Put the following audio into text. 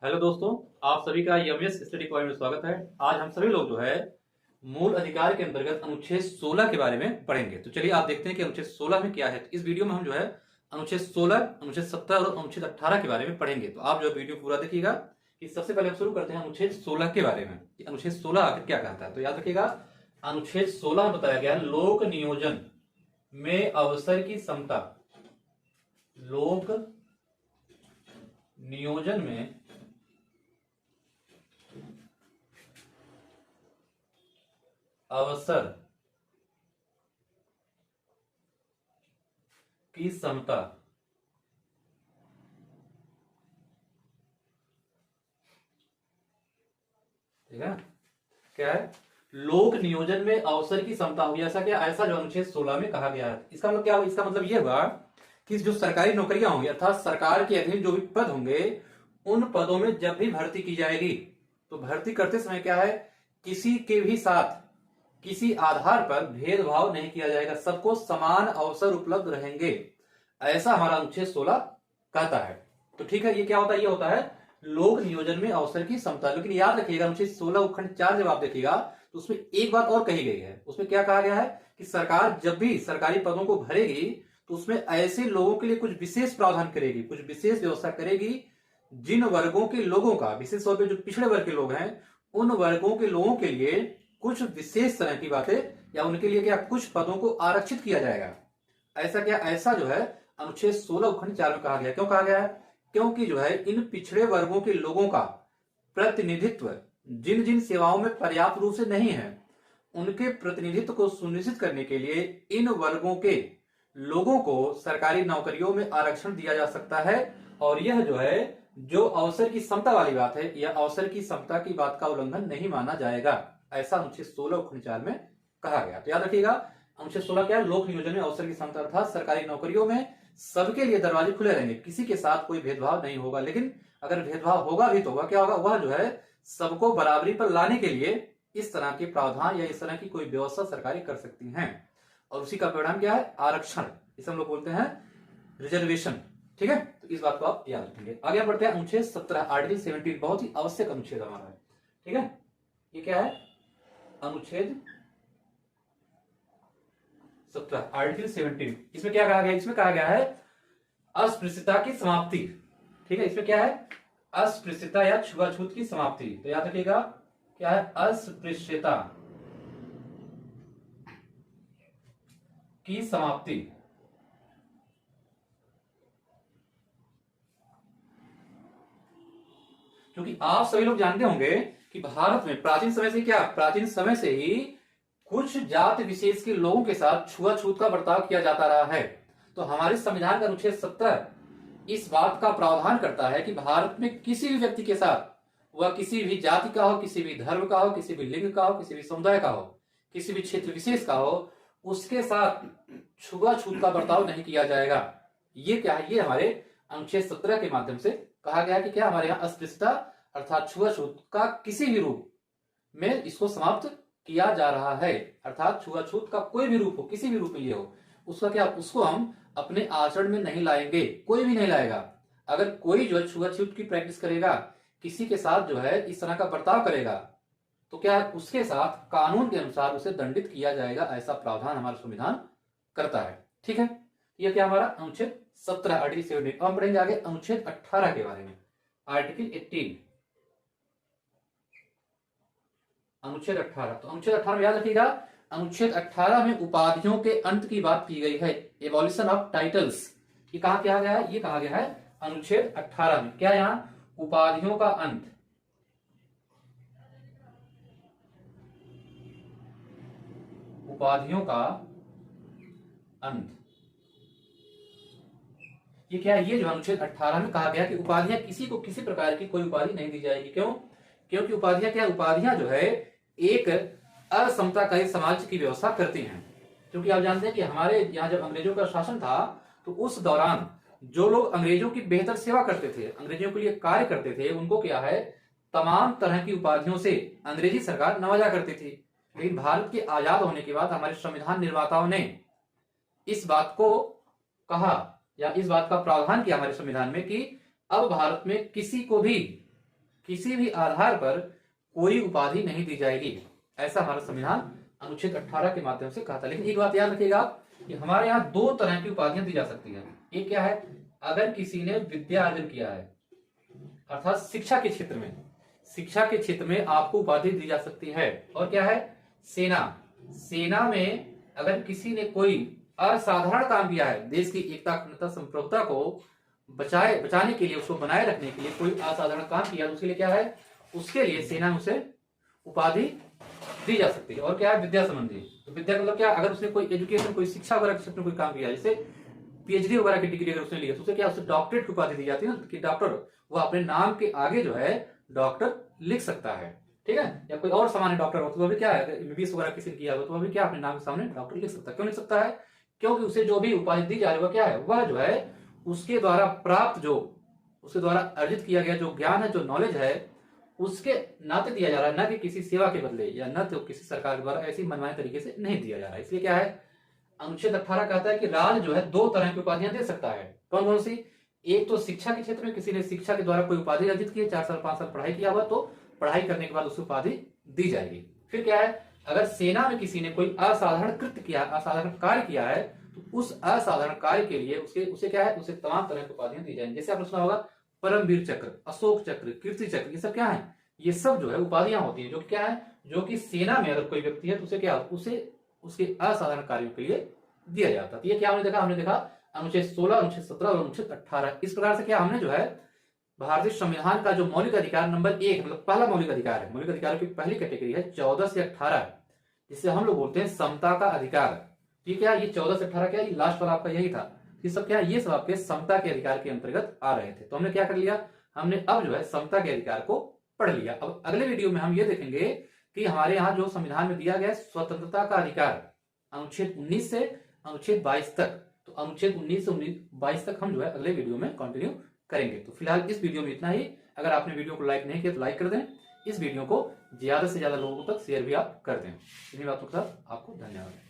Hello दोस्तों, आप सभी का एमएस स्टडी पॉइंट में स्वागत है। आज हम सभी लोग जो है मूल अधिकार के अंतर्गत अनुच्छेद 16 के बारे में पढ़ेंगे। तो चलिए आप देखते हैं कि अनुच्छेद 16 में क्या है। तो इस वीडियो में हम जो है अनुच्छेद 16, अनुच्छेद 17 और अनुच्छेद 18 के बारे में पढ़ेंगे। तो आप जो है वीडियो पूरा देखिएगा कि सबसे पहले हम शुरू करते हैं अनुच्छेद 16 के बारे में कि अनुच्छेद 16 आखिर क्या कहता है। तो याद रखिएगा, अनुच्छेद 16 में बताया गया लोक नियोजन में अवसर की समता। लोक नियोजन में अवसर की समता। ठीक है, क्या है? लोक नियोजन में अवसर की समता होगी। ऐसा क्या? ऐसा जो अनुच्छेद 16 में कहा गया है। इसका मतलब क्या होगा? इसका मतलब यह हुआ कि जो सरकारी नौकरियां होंगी अर्थात सरकार के अधीन जो भी पद होंगे, उन पदों में जब भी भर्ती की जाएगी तो भर्ती करते समय क्या है, किसी के भी साथ किसी आधार पर भेदभाव नहीं किया जाएगा, सबको समान अवसर उपलब्ध रहेंगे। ऐसा हमारा अनुच्छेद 16 कहता है। तो ठीक है, ये क्या होता है? ये होता है लोक नियोजन में अवसर की समता। लेकिन याद रखिएगा, अनुच्छेद 16 उपखंड 4 जब आप देखिएगा तो उसमें एक बात और कही गई है। उसमें क्या कहा गया है कि सरकार जब भी सरकारी पदों को भरेगी तो उसमें ऐसे लोगों के लिए कुछ विशेष प्रावधान करेगी, कुछ विशेष व्यवस्था करेगी जिन वर्गों के लोगों का, विशेष तौर पर जो पिछड़े वर्ग के लोग हैं, उन वर्गों के लोगों के लिए कुछ विशेष तरह की बातें या उनके लिए क्या कुछ पदों को आरक्षित किया जाएगा। ऐसा क्या? ऐसा जो है अनुच्छेद 16 उपखंड 4 में कहा गया। क्यों कहा गया है? क्योंकि जो है इन पिछड़े वर्गों के लोगों का प्रतिनिधित्व जिन जिन सेवाओं में पर्याप्त रूप से नहीं है, उनके प्रतिनिधित्व को सुनिश्चित करने के लिए इन वर्गों के लोगों को सरकारी नौकरियों में आरक्षण दिया जा सकता है। और यह जो है जो अवसर की समता वाली बात है, यह अवसर की समता की बात का उल्लंघन नहीं माना जाएगा। ऐसा अनुच्छेद 16 उपखंड 4 में कहा गया। तो याद रखिएगा, अनुच्छेद 16 क्या है? लोक नियोजन में अवसर की समता अर्थात सरकारी नौकरियों में सबके लिए दरवाजे खुले रहेंगे, किसी के साथ कोई भेदभाव नहीं होगा। लेकिन अगर भेदभाव होगा भी तो वह क्या होगा? वह जो है सबको बराबरी पर लाने के लिए इस तरह के प्रावधान या इस तरह की कोई व्यवस्था सरकारें कर सकती हैं। और उसी का परिणाम क्या है? आरक्षण। इसे हम लोग बोलते हैं रिजर्वेशन। ठीक है, तो इस बात को आप याद रखेंगे। आगे बढ़ते हैं अनुच्छेद 17, आर्टिकल 17। बहुत ही आवश्यक अनुच्छेद हमारा है। ठीक है, ये क्या है? अनुच्छेद 17, आर्टिकल 17। इसमें क्या कहा गया? इसमें कहा गया है अस्पृश्यता की समाप्ति। ठीक है, इसमें क्या है? अस्पृश्यता या छुआछूत की समाप्ति। तो याद रखिएगा, क्या है? अस्पृश्यता की समाप्ति। क्योंकि आप सभी लोग जानते होंगे कि भारत में प्राचीन समय से क्या, प्राचीन समय से ही कुछ जाति विशेष के लोगों के साथ छुआछूत का बर्ताव किया जाता रहा है। तो हमारे संविधान का अनुच्छेद 17 इस बात का प्रावधान करता है कि भारत में किसी भी व्यक्ति के साथ, वह किसी भी जाति का हो, किसी भी धर्म का हो, किसी भी लिंग का हो, किसी भी समुदाय का हो, किसी भी क्षेत्र विशेष का हो, उसके साथ छुआछूत का बर्ताव नहीं किया जाएगा। ये क्या है? ये हमारे अनुच्छेद 17 के माध्यम से कहा गया कि क्या हमारे यहाँ अस्पृश्यता अर्थात छुआछूत का किसी भी रूप में इसको समाप्त किया जा रहा है। अर्थात छुआछूत का कोई भी रूप हो, किसी भी रूप में ये हो, उसका क्या, उसको हम अपने आचरण में नहीं लाएंगे, कोई भी नहीं लाएगा। अगर कोई जो है छुआछूत की प्रैक्टिस करेगा, किसी के साथ जो है इस तरह का बर्ताव करेगा, तो क्या है, उसके साथ कानून के अनुसार उसे दंडित किया जाएगा। ऐसा प्रावधान हमारा संविधान करता है। ठीक है, यह क्या हमारा अनुच्छेद 17, आर्टिकल 17। हम पढ़ेंगे आगे अनुच्छेद 18 के बारे में, आर्टिकल 18, अनुच्छेद 18। तो अनुच्छेद 18 में याद रखिएगा, अनुच्छेद 18 में उपाधियों के अंत की बात की गई है, एबॉलिशन ऑफ टाइटल्स। ये कहा गया है? ये कहा गया है अनुच्छेद 18 में। क्या यहां? उपाधियों का अंत। उपाधियों का अंत ये क्या है? ये जो अनुच्छेद 18 में कहा गया कि उपाधियां किसी को किसी प्रकार की कोई उपाधि नहीं दी जाएगी। क्यों? क्योंकि उपाधियां क्या है? उपाधियां जो है एक असमता का समाज की व्यवस्था करती हैं। क्योंकि आप जानते हैं कि हमारे यहाँ जब अंग्रेजों का शासन था तो उस दौरान जो लोग अंग्रेजों की बेहतर सेवा करते थे, अंग्रेजों के लिए कार्य करते थे, उनको क्या है, तमाम तरह की उपाधियों से अंग्रेजी सरकार नवाजा करती थी। लेकिन भारत के आजाद होने के बाद हमारे संविधान निर्माताओं ने इस बात को कहा या इस बात का प्रावधान किया हमारे संविधान में कि अब भारत में किसी को भी किसी भी आधार पर कोई उपाधि नहीं दी जाएगी, ऐसा हमारा संविधान अनुच्छेद 18 के माध्यम से कहा था। लेकिन एक बात याद रखिएगा आप कि हमारे यहाँ दो तरह की उपाधियां दी जा सकती हैं। एक क्या है, अगर किसी ने विद्या अर्जन किया है अर्थात शिक्षा के क्षेत्र में, शिक्षा के क्षेत्र में आपको उपाधि दी जा सकती है। और क्या है, सेना में अगर किसी ने कोई असाधारण काम किया है, देश की एकता अखंडता संप्रभुता को बचाने के लिए, उसको बनाए रखने के लिए कोई असाधारण काम किया, उसके लिए क्या है, उसके लिए सेना में उसे उपाधि दी जा सकती है। और क्या है, विद्या संबंधी। तो विद्या मतलब क्या, अगर उसने कोई एजुकेशन, कोई शिक्षा वगैरह के क्षेत्र में कोई काम किया, जैसे पीएचडी वगैरह की डिग्री अगर उसने लिया, तो उसे क्या, उसे डॉक्टरेट की उपाधि दी जाती है कि डॉक्टर, वो अपने नाम के आगे जो है डॉक्टर लिख सकता है, ठीक है। या कोई और सामान्य डॉक्टर हो तो वह भी क्या है, एमबीबीएस वगैरह किसी ने किया हो तो वह भी क्या, अपने नाम के सामने डॉक्टर लिख सकता है। क्यों लिख सकता है, क्योंकि उसे जो भी उपाधि दी जा रही है वह क्या है, वह जो है उसके द्वारा प्राप्त, जो उसके द्वारा अर्जित किया गया जो ज्ञान है, जो नॉलेज है, उसके नाते दिया जा रहा है, न कि किसी सेवा के बदले, या न तो किसी सरकार के द्वारा ऐसी मनमाने तरीके से नहीं दिया जा रहा है। इसलिए क्या है, अनुच्छेद 18 कहता है कि राज्य जो है दो तरह की उपाधियां दे सकता है। कौन कौन सी, एक तो शिक्षा के क्षेत्र में किसी ने शिक्षा के द्वारा कोई उपाधि अर्जित की है, 4 साल 5 साल पढ़ाई किया हुआ, तो पढ़ाई करने के बाद उसे उपाधि दी जाएगी। फिर क्या है, अगर सेना में किसी ने कोई असाधारण कृत्य किया, असाधारण कार्य किया है, तो उस असाधारण कार्य के लिए उसे क्या है, उसे तमाम तरह की उपाधियां दी जाएंगी। जैसे आपने सुना होगा परमवीर चक्र, अशोक चक्र, कीर्ति चक्र, ये सब क्या है, ये सब जो है उपाधियां होती है, जो क्या है, जो कि सेना में अगर कोई व्यक्ति है तो उसे क्या, उसे उसके असाधारण कार्यों के लिए दिया जाता है। तो ये क्या हमने देखा अनुच्छेद 16, अनुच्छेद 17 और अनुच्छेद 18। इस प्रकार से क्या हमने जो है भारतीय संविधान का जो मौलिक अधिकार नंबर 1, मतलब पहला मौलिक अधिकार है, मौलिक अधिकारों की पहली कैटेगरी है 14 से 18, जिसे हम लोग बोलते हैं समता का अधिकार। ठीक है, ये 14 से 18 क्या, ये लास्ट वाला आपका यही था। ये सब क्या, ये सब आपके समता के अधिकार के अंतर्गत आ रहे थे। तो हमने क्या कर लिया, हमने अब जो है समता के अधिकार को पढ़ लिया। अब अगले वीडियो में हम ये देखेंगे कि हमारे यहाँ जो संविधान में दिया गया स्वतंत्रता का अधिकार, अनुच्छेद 19 से अनुच्छेद 22 तक, तो अनुच्छेद 19 से 22 तक हम जो है अगले वीडियो में कंटिन्यू करेंगे। तो फिलहाल इस वीडियो में इतना ही। अगर आपने वीडियो को लाइक नहीं किया तो लाइक कर दें, इस वीडियो को ज्यादा से ज्यादा लोगों तक शेयर भी आप कर दें। इन्हीं बातों के साथ आपको धन्यवाद।